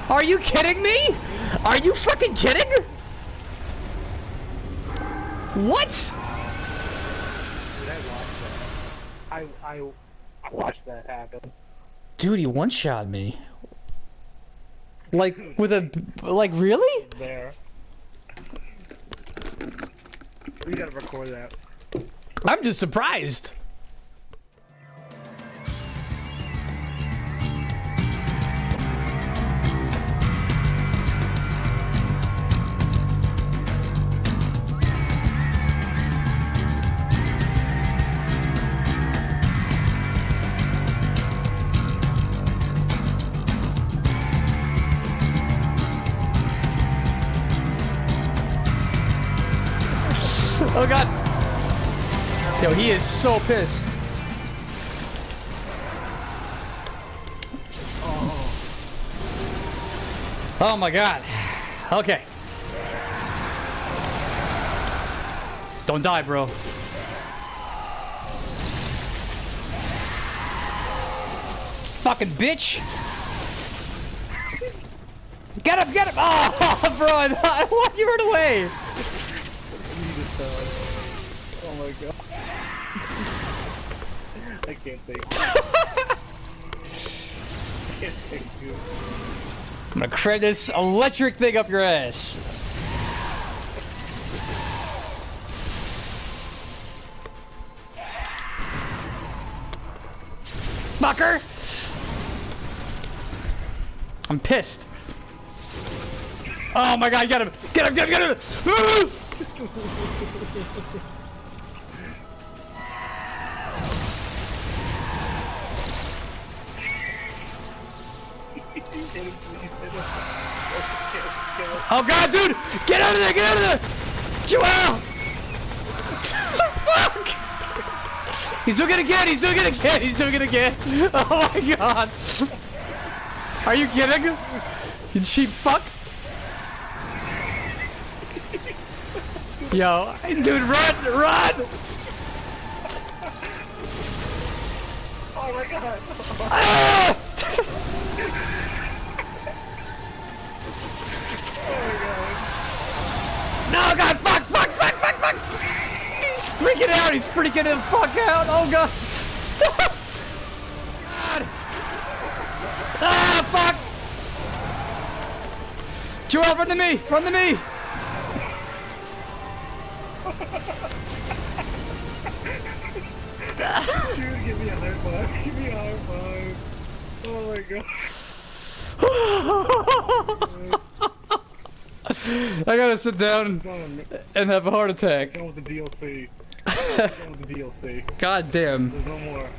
Are you kidding me? Are you fucking kidding? What? I watched that happen. Dude, he one-shot me. Like, with a... Like, really? There. We gotta record that. I'm just surprised. Oh god. Yo, he is so pissed. Oh my god. Okay. Don't die, bro. Fucking bitch. Get him, get him. Oh, bro, I want you run away. Oh my god. I can't think. I can't think, dude. I'm gonna crank this electric thing up your ass. Fucker! I'm pissed. Oh my god, get him! Get him, get him, get him! Oh god, dude! Get out of there! Get out of there! Joel! Fuck! He's doing it again! He's doing it again! He's doing it again! Oh my god! Are you kidding? You cheap fuck! Yo, dude, run! Run! Oh my god! Ah! No, God, fuck, fuck, fuck, fuck, fuck! He's freaking out, he's freaking the fuck out, oh God! God! Ah, fuck! Joel, run to me, run to me! Dude, give me a high five, give me a high five. Oh my god. I gotta sit down and have a heart attack. Done with the DLC. Done with the DLC. God damn. There's no more.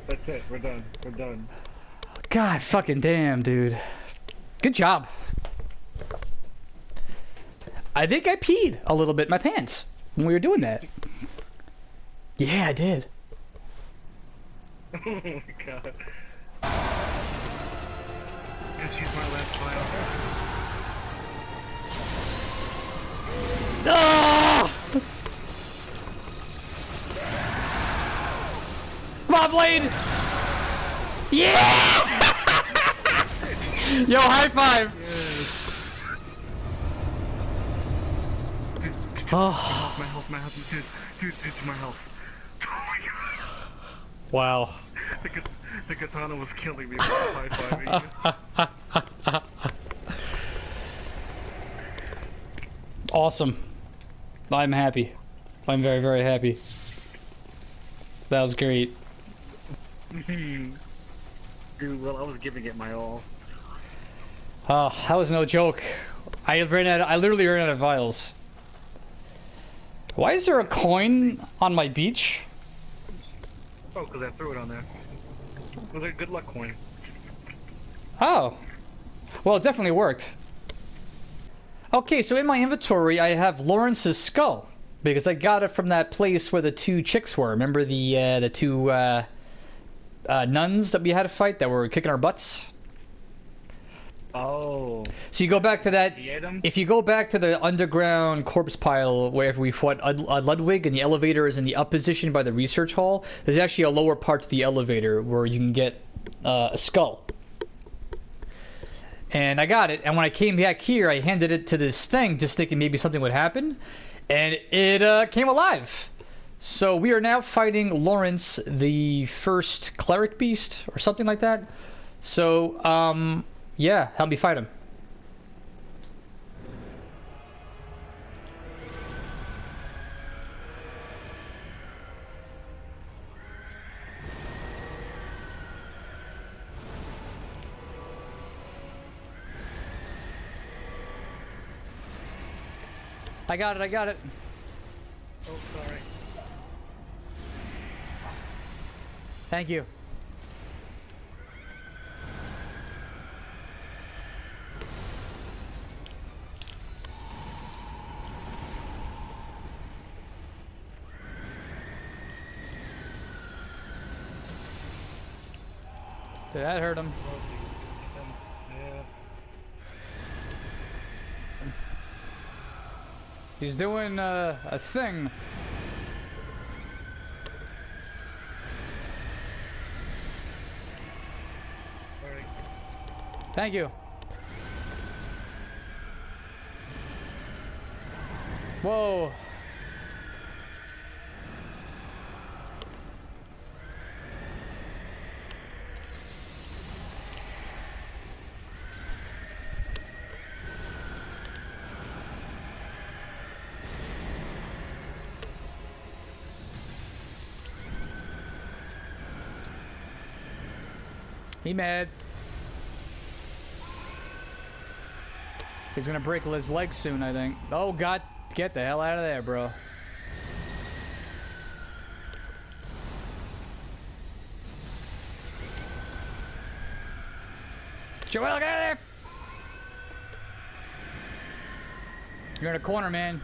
That's it. We're done. We're done. God fucking damn, dude. Good job. I think I peed a little bit in my pants when we were doing that. Yeah, I did. Oh my god. Just use my last file. Oh! Come on, Blade! Yeah! Yo, high five! Yes. Oh. My health, dude, my health. Oh my god. Wow. The katana was killing me while high-fiving. Awesome. I'm happy. I'm very, very happy. That was great. Dude, well, I was giving it my all. Oh, that was no joke. I literally ran out of vials. Why is there a coin on my beach? Oh, because I threw it on there. It was a good luck coin. Oh. Well, it definitely worked. Okay, so in my inventory, I have Lawrence's skull. Because I got it from that place where the two chicks were. Remember the two nuns that we had to fight that were kicking our butts? Oh. So you go back to that. You ate 'em? If you go back to the underground corpse pile where we fought Ludwig and the elevator is in the up position by the research hall, there's actually a lower part to the elevator where you can get a skull. And I got it. And when I came back here, I handed it to this thing, just thinking maybe something would happen. And it came alive. So we are now fighting Lawrence, the first cleric beast, or something like that. So, yeah, help me fight him. I got it, I got it. Oh, sorry. Thank you. Did that hurt him? Yeah. He's doing a thing. Sorry. Thank you. Whoa. He mad. He's gonna break his leg soon, I think. Oh God, get the hell out of there, bro. Joel, get out of there! You're in a corner, man.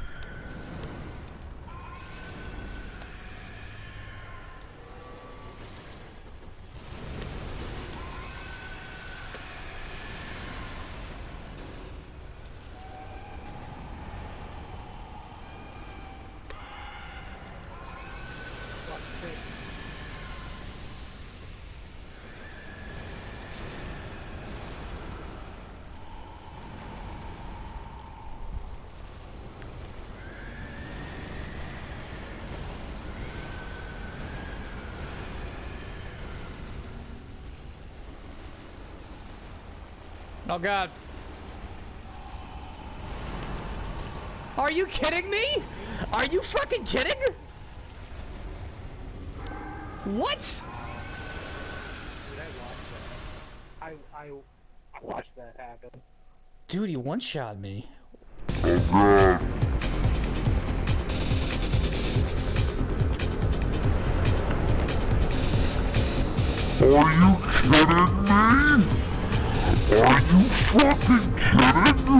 Oh God. Are you kidding me? Are you fucking kidding? What? Dude, I watched that happen. Dude, he one-shot me. Are you kidding me? Are you fucking kidding?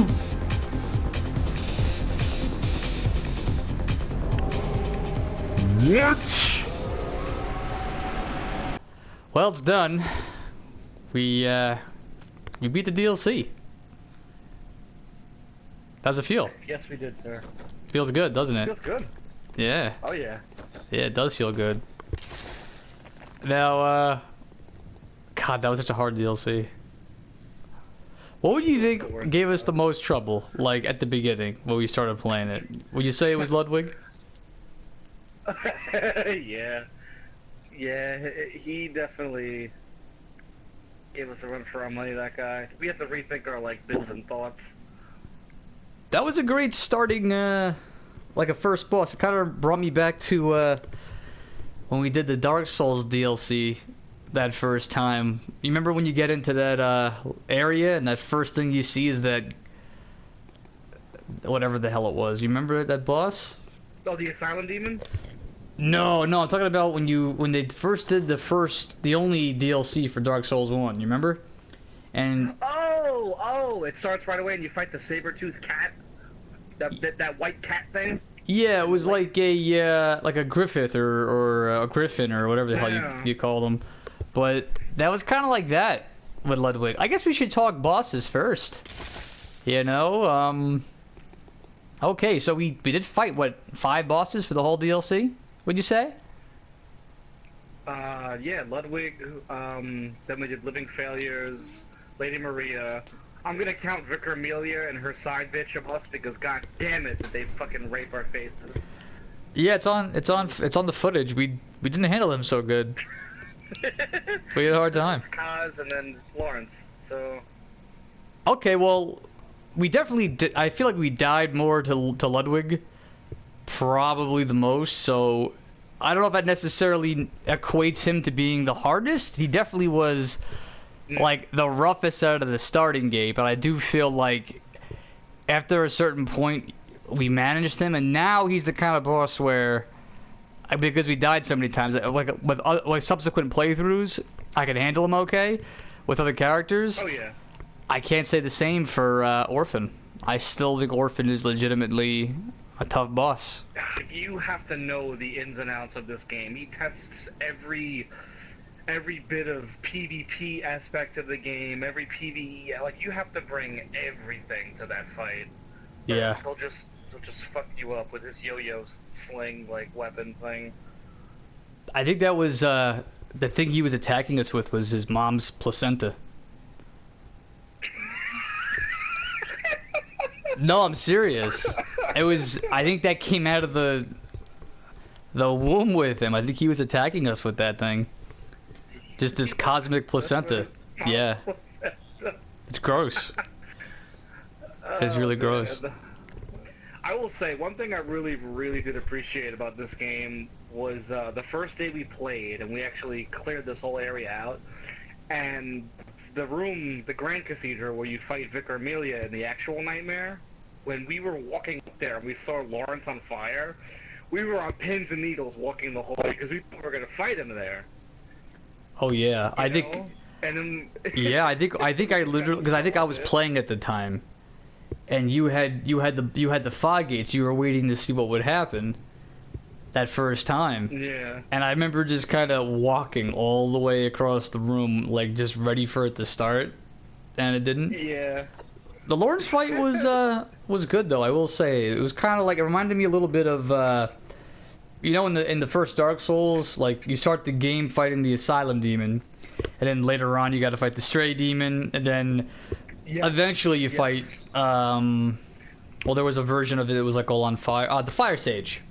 What? Well, it's done. We beat the DLC. How's it feel? Yes, we did, sir. Feels good, doesn't it? Feels good. Yeah. Oh yeah. Yeah, it does feel good. Now, God, that was such a hard DLC. What would you think gave us the most trouble, like, at the beginning, when we started playing it? Would you say it was Ludwig? Yeah. Yeah, he definitely gave us a run for our money, that guy. We have to rethink our, like, bills and thoughts. That was a great starting, like a first boss. It kind of brought me back to, when we did the Dark Souls DLC that first time. You remember when you get into that, area, and that first thing you see is that... whatever the hell it was. You remember that boss? Oh, the Asylum Demon? No, I'm talking about when they first did the only DLC for Dark Souls 1, you remember? And Oh, it starts right away and you fight the saber-toothed cat? That white cat thing? yeah, it was like a Griffith or a Griffin or whatever the hell you call them. But that was kind of like that with Ludwig. I guess we should talk bosses first. You know, okay, so we did fight what, 5 bosses for the whole DLC? Would you say? Yeah, Ludwig, then we did Living Failures, Lady Maria, I'm gonna count Vicar Amelia and her side bitch of us because god damn it did they fucking rape our faces. Yeah, it's on the footage. We didn't handle him so good. We had a hard time. Kaz and then Lawrence. So. Okay, well, we definitely did. I feel like we died more to Ludwig, probably the most. So I don't know if that necessarily equates him to being the hardest. He definitely was like the roughest out of the starting gate. But I do feel like after a certain point, we managed him, and now he's the kind of boss where, because we died so many times, like subsequent playthroughs, I can handle him okay with other characters. Oh yeah. I can't say the same for Orphan. I still think Orphan is legitimately a tough boss. You have to know the ins and outs of this game. He tests every bit of PvP aspect of the game, every PvE. Like you have to bring everything to that fight. Yeah. He'll just fuck you up with his yo-yo sling like weapon thing. I think that was the thing he was attacking us with was his mom's placenta. No, I'm serious. It was. I think that came out of the womb with him. I think he was attacking us with that thing. Just this cosmic placenta. Yeah. It's gross. It's really gross. I will say one thing I really did appreciate about this game was the first day we played and we actually cleared this whole area out, and the room, the Grand Cathedral where you fight Vicar Amelia in the actual nightmare, when we were walking up there and we saw Lawrence on fire, we were on pins and needles walking the whole way because we thought we were gonna fight him there. Oh yeah, I think. And then. Yeah, I think I literally, because I think I was playing at the time, and you had the fog gates. You were waiting to see what would happen that first time. Yeah. And I remember just kind of walking all the way across the room, like just ready for it to start, and it didn't. Yeah. The Lawrence fight was good though. I will say it was kind of like, it reminded me a little bit of you know, in the first Dark Souls, like you start the game fighting the Asylum demon, and then later on you got to fight the Stray demon, and then eventually you fight. Well, there was a version of it that was like all on fire. The Fire Sage.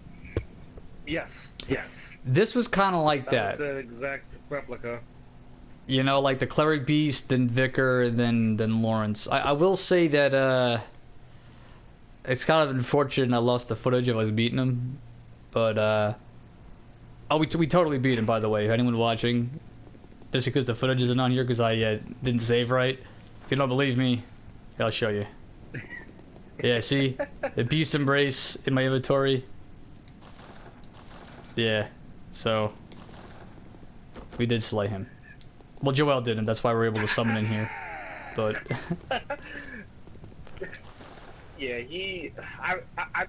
Yes. Yes. This was kind of like that. That was an exact replica. You know, like the Cleric Beast, then Vicar, and then Lawrence. I will say that it's kind of unfortunate I lost the footage of us beating him, but oh, we totally beat him, by the way. If anyone watching, just because the footage isn't on here because I didn't save right. If you don't believe me, I'll show you. Yeah, see, the Beast Embrace in my inventory. Yeah, so we did slay him. Well, Joel didn't. That's why we're able to summon in here. But yeah, I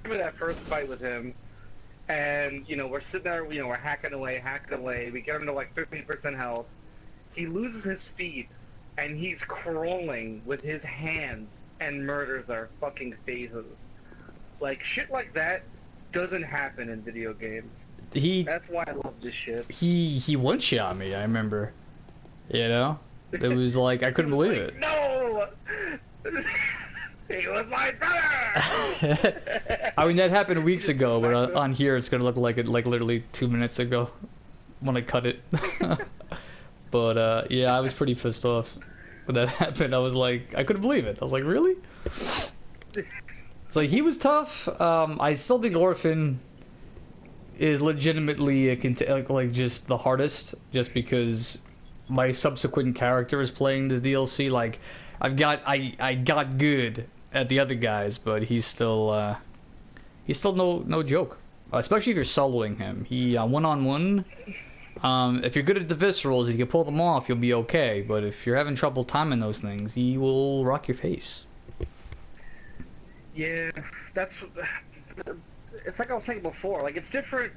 remember that first fight with him, and you know we're sitting there, you know we're hacking away. We get him to like 15% health. He loses his feet, and he's crawling with his hands and murders our fucking faces. Like shit like that doesn't happen in video games. That's why I love this shit. He one-shot me, I remember. You know? It was like, I couldn't believe it. No! He was my brother! I mean, that happened weeks ago, but on here it's gonna look like it like literally 2 minutes ago when I cut it. But yeah, I was pretty pissed off when that happened. I was like, I couldn't believe it. I was like, really? It's like, he was tough. I still think Orphan is legitimately like just the hardest, just because my subsequent character is playing this DLC. Like, I got good at the other guys, but he's still no joke. Especially if you're soloing him. He one-on-one. If you're good at the viscerals, if you can pull them off, you'll be okay. But if you're having trouble timing those things, he will rock your face. Yeah, that's. It's like I was saying before. Like, it's different.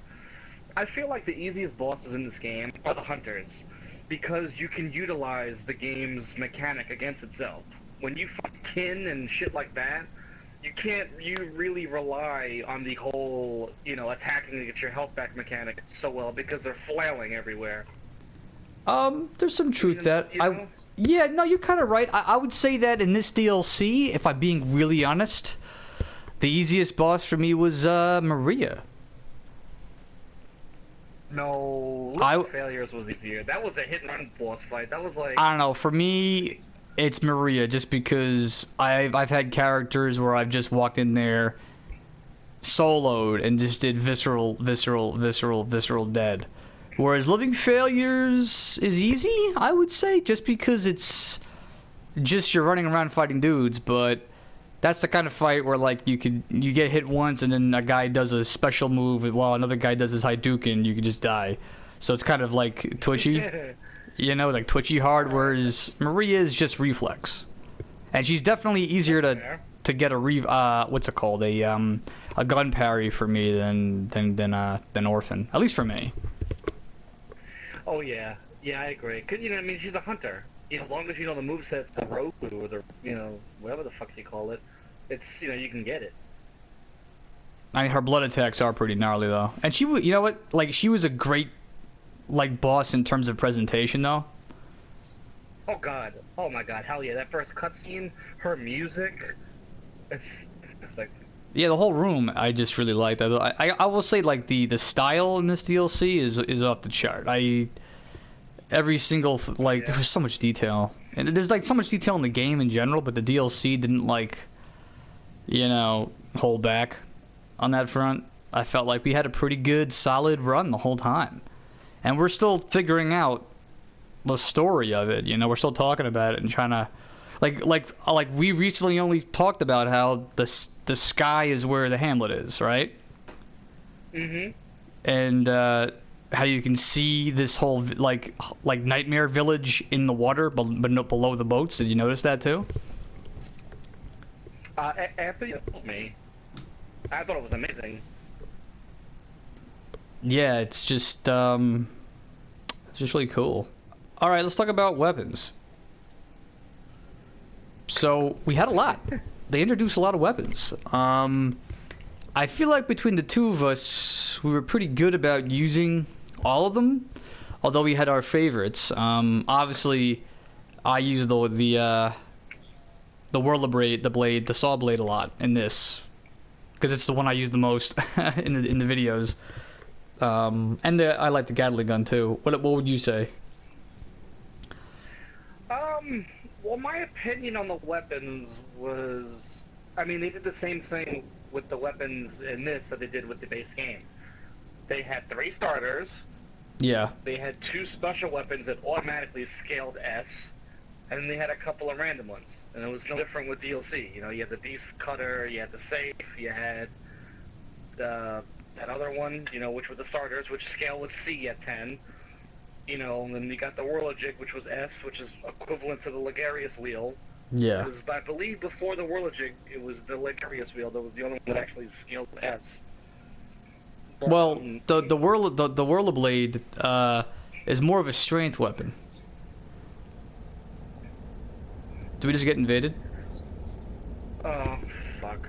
I feel like the easiest bosses in this game are the hunters, because you can utilize the game's mechanic against itself. When you fight kin and shit like that, you really rely on the whole, you know, attacking to get your health back mechanic so well because they're flailing everywhere. There's some truth to that. Yeah, no, you're kind of right. I would say that in this DLC, if I'm being really honest, the easiest boss for me was Maria. No, I Failures was easier. That was a hit and run boss fight. That was like... I don't know. For me, it's Maria, just because I've had characters where I've just walked in there, soloed, and just did visceral dead. Whereas Living Failures is easy, I would say, just because it's just you're running around fighting dudes, but that's the kind of fight where like you get hit once and then a guy does a special move while another guy does his Hadouken, you can just die. So it's kind of like twitchy, you know, like twitchy hard. Whereas Maria is just reflex, and she's definitely easier to get a what's it called, a gun parry for me than Orphan, at least for me. Oh yeah, yeah, I agree. Cause you know, I mean, she's a hunter. You know, as long as you know the movesets, the Roku, or the, you know, whatever the fuck you call it, it's, you know, you can get it. I mean, her blood attacks are pretty gnarly though, and she, you know what, like she was a great, like, boss in terms of presentation though. Oh god, oh my god, hell yeah! That first cutscene, her music, it's like. Yeah, the whole room I just really liked. I will say like the style in this DLC is off the chart. Every single like there was so much detail, and there's like so much detail in the game in general, but the DLC didn't, like, you know, hold back on that front. I felt like we had a pretty good solid run the whole time, and we're still figuring out the story of it. You know, we're still talking about it and trying to like we recently only talked about how the sky is where the hamlet is, right? Mm-hmm. And how you can see this whole like nightmare village in the water, but not below the boats. Did you notice that too? After you told me, I thought it was amazing. Yeah, it's just really cool. All right, let's talk about weapons. So we had a lot. They introduced a lot of weapons. I feel like between the two of us, we were pretty good about using all of them, although we had our favorites. Obviously, I used the Whirlblade, the saw blade a lot in this, because it's the one I use the most in the videos. And I like the Gatling gun too. What would you say? Well, my opinion on the weapons was, I mean, they did the same thing with the weapons in this that they did with the base game. They had 3 starters. Yeah. They had 2 special weapons that automatically scaled S, and then they had a couple of random ones. And it was no different with DLC. You know, you had the Beast Cutter, you had the Safe, you had that other one, you know, which were the starters, which scale with C at 10. You know, and then you got the Whirlijig, which was S, which is equivalent to the Ligarius wheel. Yeah. Because I believe before the Whirlijig, it was the Ligarius wheel that was the only one that actually scaled S. But, well, the Whirlblade is more of a strength weapon. Did we just get invaded? Oh, fuck.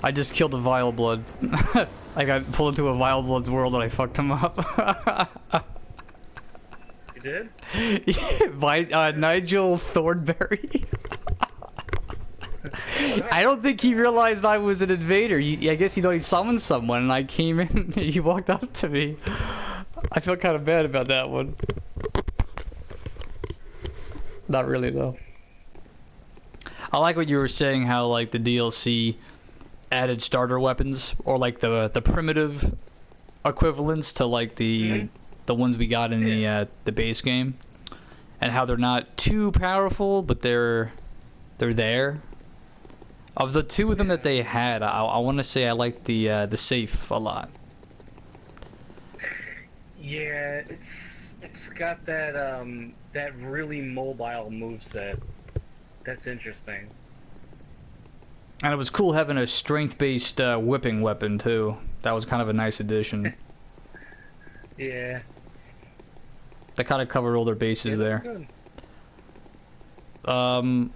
I just killed a Vile Blood. I got pulled into a Vile Blood's world and I fucked him up. You did? Yeah, by Nigel Thornberry. I don't think he realized I was an invader. I guess he thought he summoned someone and I came in and he walked up to me. I feel kind of bad about that one. Not really though. I like what you were saying, how like the DLC added starter weapons, or like the primitive equivalents to like the ones we got in the base game, and how they're not too powerful, but they're there. Of the 2 of them that they had, I want to say I like the Safe a lot. Yeah, it's got that that really mobile moveset. That's interesting. And it was cool having a strength-based whipping weapon too. That was kind of a nice addition. Yeah. They kind of covered all their bases there. Good.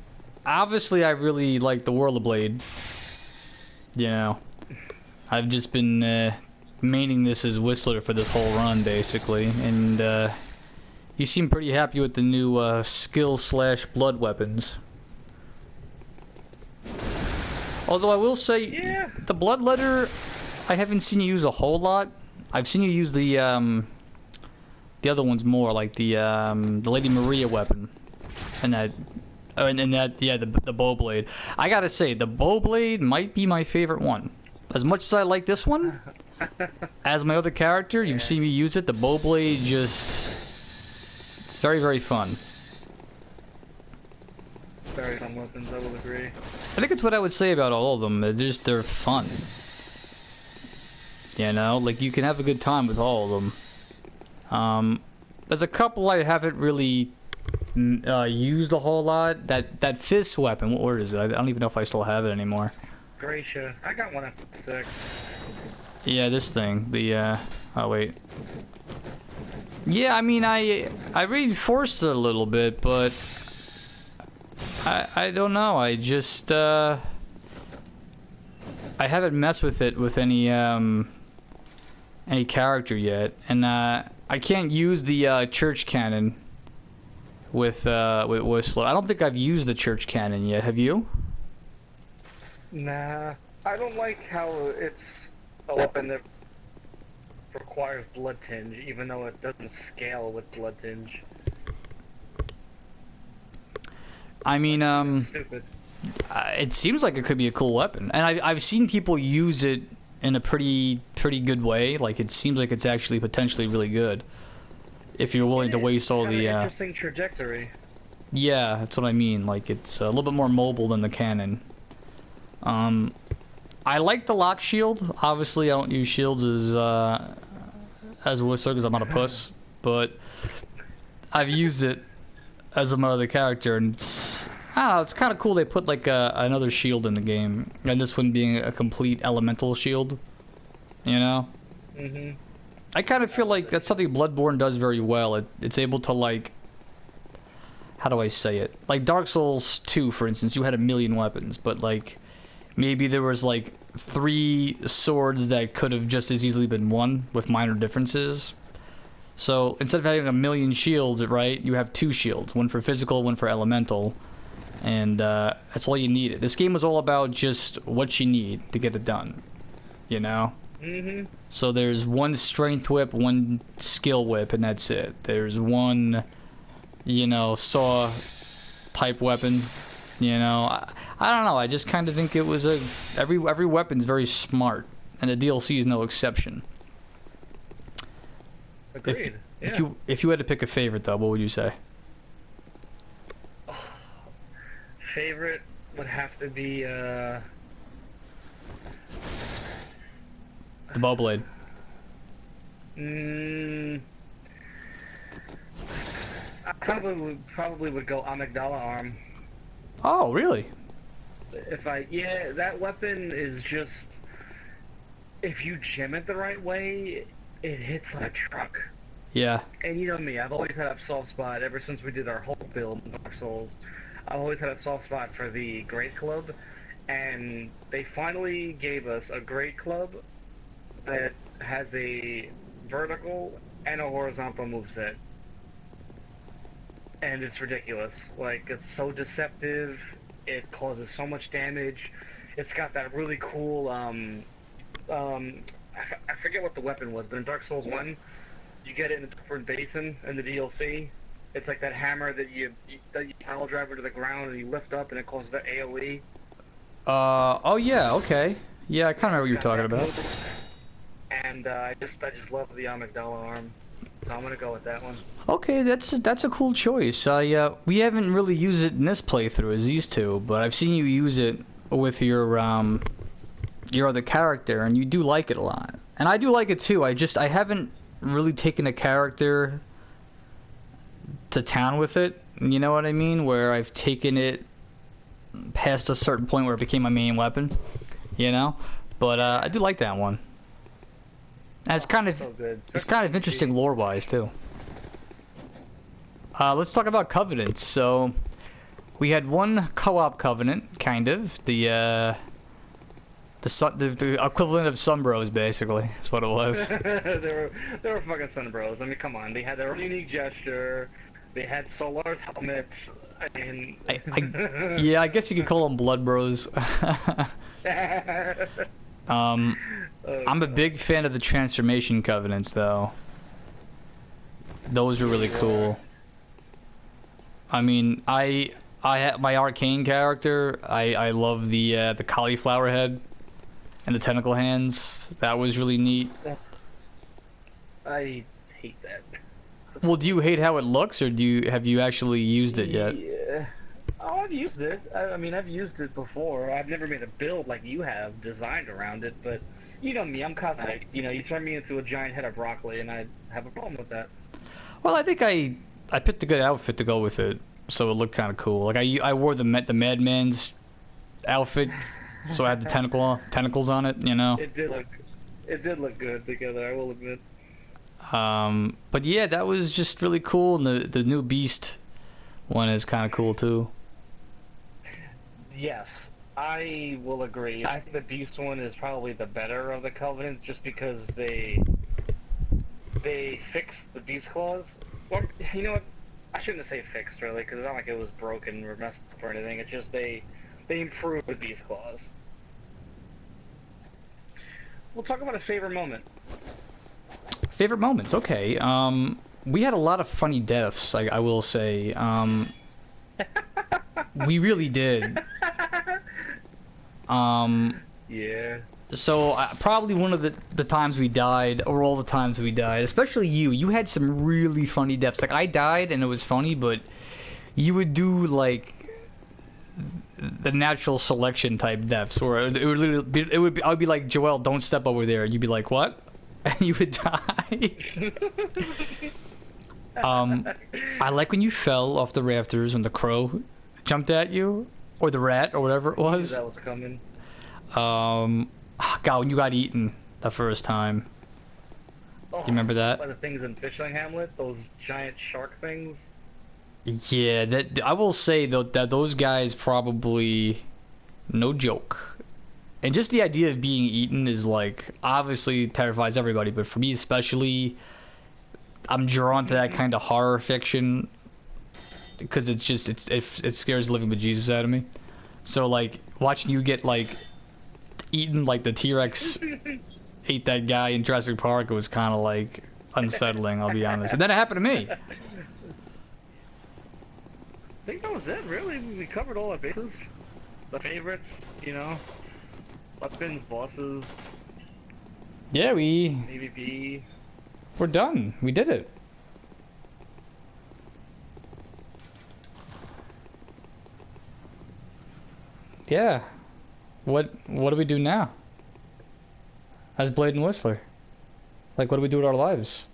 Obviously I really like the Whirlblade. You know, I've just been maining this as Whistler for this whole run, basically, and you seem pretty happy with the new skill / blood weapons. Although I will say, Yeah. the bloodletter, I haven't seen you use a whole lot. I've seen you use the other ones more, like the Lady Maria weapon, and that, yeah, the bow blade. I gotta say, the bow blade might be my favorite one. As much as I like this one, as my other character, you've seen me use it. The bow blade it's very, very fun. Very fun weapons, I will agree. I think it's what I would say about all of them. They're fun. You know, like you can have a good time with all of them. There's a couple I haven't really used a whole lot. That fist weapon, what is it? I don't even know if I still have it anymore. Gracia. I got one after 6. Yeah, this thing. The oh wait. Yeah, I mean I reinforced it a little bit, but I don't know. I just I haven't messed with it with any character yet, and I can't use the church cannon with Whistler. I don't think I've used the church cannon yet. Have you? Nah, I don't like how it's a weapon that requires blood tinge, even though it doesn't scale with blood tinge. I mean, Stupid. it seems like it could be a cool weapon, and I've seen people use it in a pretty good way. Like it seems like it's actually potentially really good if you're willing to waste all the. Interesting trajectory. Yeah, that's what I mean. Like it's a little bit more mobile than the cannon. I like the lock shield. Obviously, I don't use shields as Whistler because I'm not a puss, but I've used it as my other character, and it's, I don't know, it's kind of cool. They put like another shield in the game, and this one being a complete elemental shield. You know. Mhm. I kind of feel like that's something Bloodborne does very well. It's able to, like, how do I say it? Like Dark Souls 2, for instance, you had a million weapons, but like maybe there was like 3 swords that could have just as easily been one with minor differences. So instead of having a million shields, right, you have 2 shields, one for physical, one for elemental, and that's all you needed. This game was all about just what you need to get it done, you know? Mhm. So there's one strength whip, one skill whip, and that's it. There's one, you know, saw type weapon. You know, I don't know. I just kind of think it was every weapon's very smart, and the DLC is no exception. Agreed. If you had to pick a favorite though, what would you say? Favorite would have to be The bow blade. I probably would go amygdala arm. Oh, really? Yeah, that weapon is just, if you jam it the right way, it hits like a truck. Yeah. And you know me, I've always had a soft spot ever since we did our whole build in Dark Souls. I've always had a soft spot for the Great Club, and they finally gave us a Great Club that has a vertical and a horizontal moveset. And it's ridiculous. Like, it's so deceptive, it causes so much damage. It's got that really cool, I forget what the weapon was, but in Dark Souls 1, you get it in a different basin in the DLC. It's like that hammer that you pile driver to the ground and you lift up and it causes that AoE. Oh yeah, okay. Yeah, I kind of remember what you're talking about. And I just love the amygdala arm. So I'm gonna go with that one. Okay, that's a cool choice. We haven't really used it in this playthrough as these two, but I've seen you use it with your other character, and you do like it a lot. And I do like it too. I haven't really taken a character to town with it. You know what I mean? Where I've taken it past a certain point where it became my main weapon. You know? But I do like that one. And it's kind of So good. it's kind of interesting lore-wise too. Let's talk about covenants. So we had one co-op covenant, kind of. The The equivalent of Sunbros, basically. That's what it was. they were fucking Sun Bros. I mean, come on. They had their own unique gesture. They had Solar's helmets. I mean... yeah, I guess you could call them Blood Bros. I'm a big fan of the transformation covenants, though. Those are really cool. I mean, I had my arcane character. I love the cauliflower head and the tentacle hands. That was really neat. I hate that. Well, do you hate how it looks, or have you actually used it yet? Yeah. Oh, I've used it. I mean, I've used it before. I've never made a build like you have designed around it, but you know me, I'm cosmetic. You know, you turn me into a giant head of broccoli, and I have a problem with that. Well, I think I picked a good outfit to go with it, so it looked kind of cool. Like I wore the Madman's outfit, so I had the tentacles on it. You know. It did look good together. I will admit. But yeah, that was just really cool, and the new Beast one is kind of cool too. Yes, I will agree. I think the Beast one is probably the better of the Covenants, just because they fixed the Beast claws. Well, you know what? I shouldn't say fixed really, because it's not like it was broken or messed up or anything. It's just they improved the Beast claws. We'll talk about a favorite moment. Favorite moments, okay. We had a lot of funny deaths, I will say. We really did. Yeah. So probably one of the times we died, or all the times we died, especially you had some really funny deaths. Like I died and it was funny, but you would do like the natural selection type deaths, where it would literally be, I would be like, Joel, don't step over there. You'd be like, what? And you would die. I like when you fell off the rafters when the crow jumped at you, or the rat, or whatever it was. That was coming. God, when you got eaten the first time. Oh, Do you remember that? By the things in Fishing Hamlet, those giant shark things. Yeah, that I will say though that those guys probably, no joke. And just the idea of being eaten is like, obviously terrifies everybody, but for me especially, I'm drawn to that kind of horror fiction because it's just it scares the living bejesus out of me. So like watching you get like eaten like the T-Rex ate that guy in Jurassic Park, it was kind of like unsettling, I'll be honest. And then it happened to me. I think that was it, really. We covered all our bases. The favorites, you know. Weapons, bosses. Yeah, AVP. we're done. We did it. Yeah. What do we do now? As Blade and Whistler? Like, what do we do with our lives?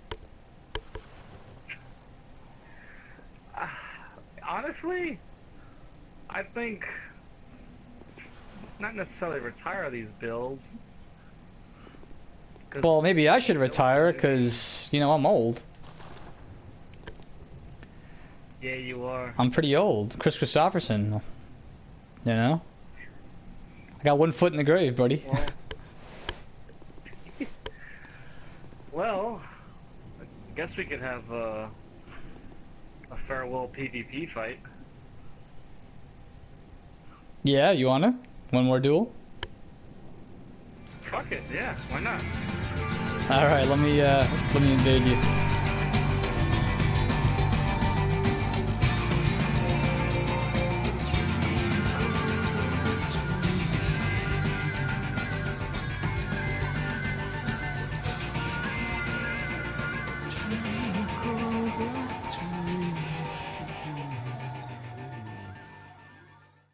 Honestly, I think not necessarily retire these builds. Well, maybe I should retire because, you know, I'm old. Yeah, you are. I'm pretty old. Chris Christopherson. You know? I got one foot in the grave, buddy. Well, I guess we could have a farewell PvP fight. Yeah, you wanna? One more duel? Fuck it, yeah, why not? Alright, let me invade you.